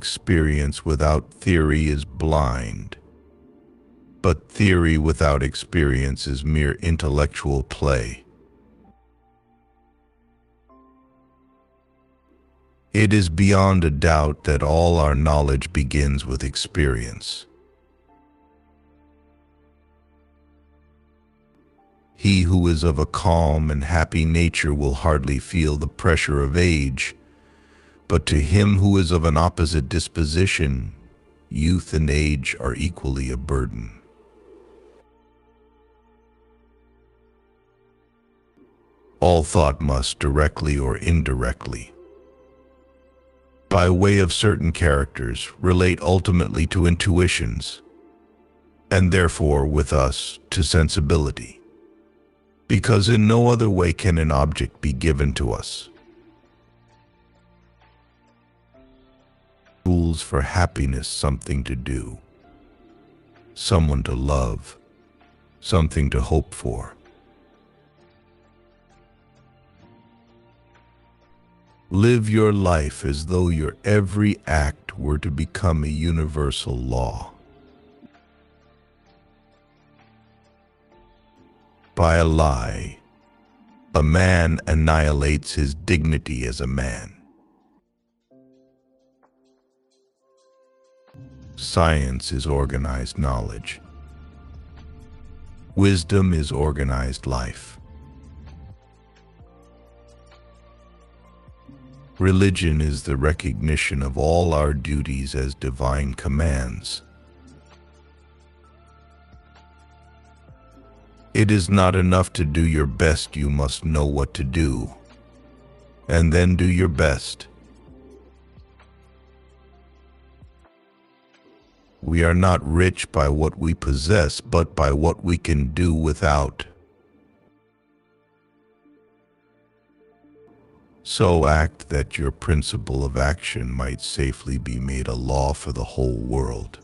experience without theory is blind, but theory without experience is mere intellectual play. It is beyond a doubt that all our knowledge begins with experience. He who is of a calm and happy nature will hardly feel the pressure of age, but to him who is of an opposite disposition, youth and age are equally a burden. All thought must, directly or indirectly, by way of certain characters, relate ultimately to intuitions, and therefore, with us, to sensibility, because in no other way can an object be given to us. Rules for happiness: something to do, someone to love, something to hope for. Live your life as though your every act were to become a universal law. By a lie, a man annihilates his dignity as a man. Science is organized knowledge. Wisdom is organized life. Religion is the recognition of all our duties as divine commands. It is not enough to do your best, you must know what to do, and then do your best. We are not rich by what we possess, but by what we can do without. So act that your principle of action might safely be made a law for the whole world.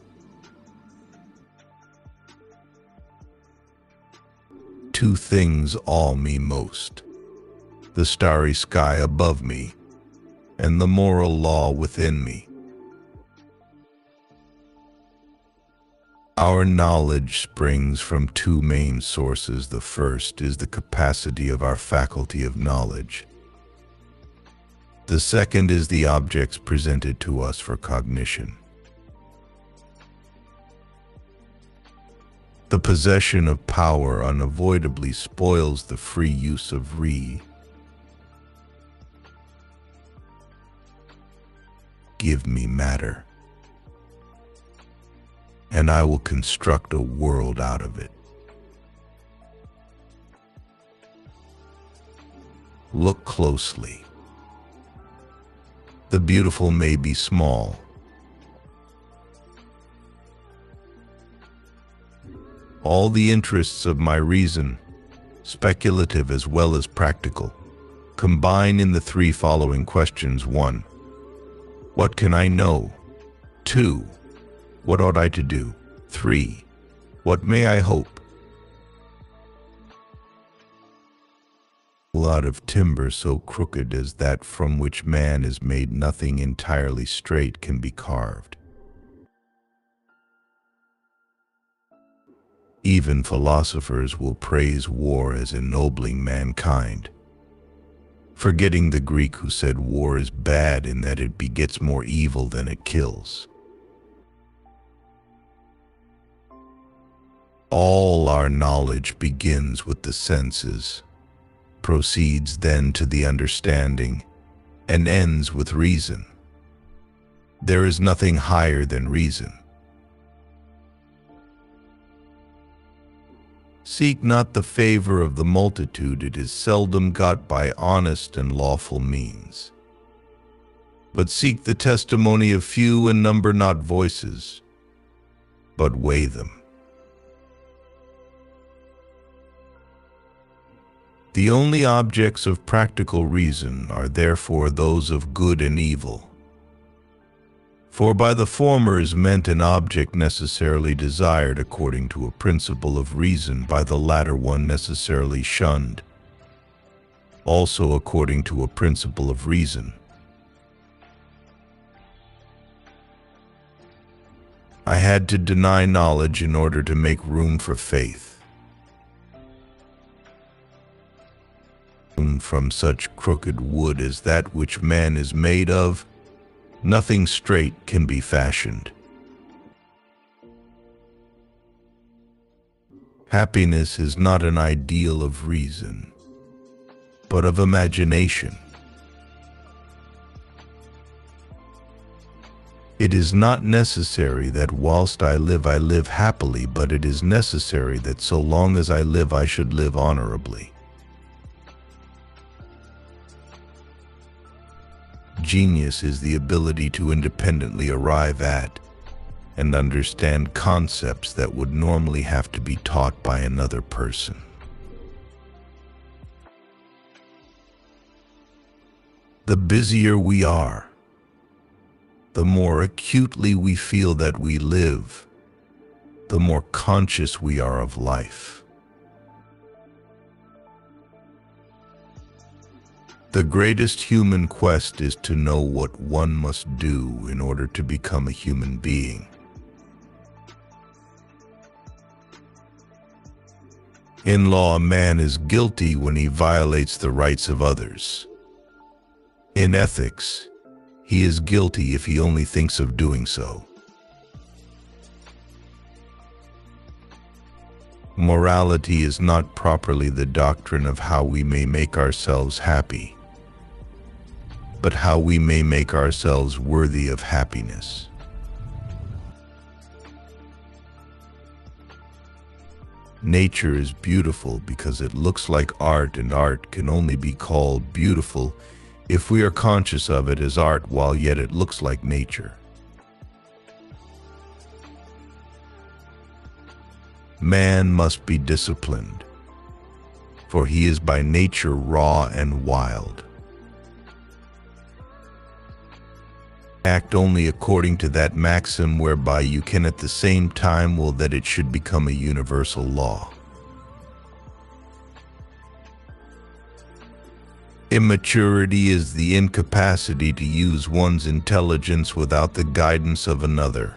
Two things awe me most: the starry sky above me, and the moral law within me. Our knowledge springs from two main sources. The first is the capacity of our faculty of knowledge. The second is the objects presented to us for cognition. The possession of power unavoidably spoils the free use of Give me matter, and I will construct a world out of it. Look closely. The beautiful may be small. All the interests of my reason, speculative as well as practical, combine in the three following questions. 1. What can I know? 2. What ought I to do? 3. What may I hope? Out of timber so crooked as that from which man is made, nothing entirely straight can be carved. Even philosophers will praise war as ennobling mankind, forgetting the Greek who said war is bad in that it begets more evil than it kills. All our knowledge begins with the senses, proceeds then to the understanding, and ends with reason. There is nothing higher than reason. Seek not the favor of the multitude, it is seldom got by honest and lawful means. But seek the testimony of few, and number not voices, but weigh them. The only objects of practical reason are therefore those of good and evil. For by the former is meant an object necessarily desired according to a principle of reason, by the latter one necessarily shunned, also according to a principle of reason. I had to deny knowledge in order to make room for faith. From such crooked wood as that which man is made of, nothing straight can be fashioned. Happiness is not an ideal of reason, but of imagination. It is not necessary that whilst I live happily, but it is necessary that so long as I live, I should live honorably. Genius is the ability to independently arrive at and understand concepts that would normally have to be taught by another person. The busier we are, the more acutely we feel that we live, the more conscious we are of life. The greatest human quest is to know what one must do in order to become a human being. In law, a man is guilty when he violates the rights of others. In ethics, he is guilty if he only thinks of doing so. Morality is not properly the doctrine of how we may make ourselves happy, but how we may make ourselves worthy of happiness. Nature is beautiful because it looks like art, and art can only be called beautiful if we are conscious of it as art while yet it looks like nature. Man must be disciplined, for he is by nature raw and wild. Act only according to that maxim whereby you can at the same time will that it should become a universal law. Immaturity is the incapacity to use one's intelligence without the guidance of another.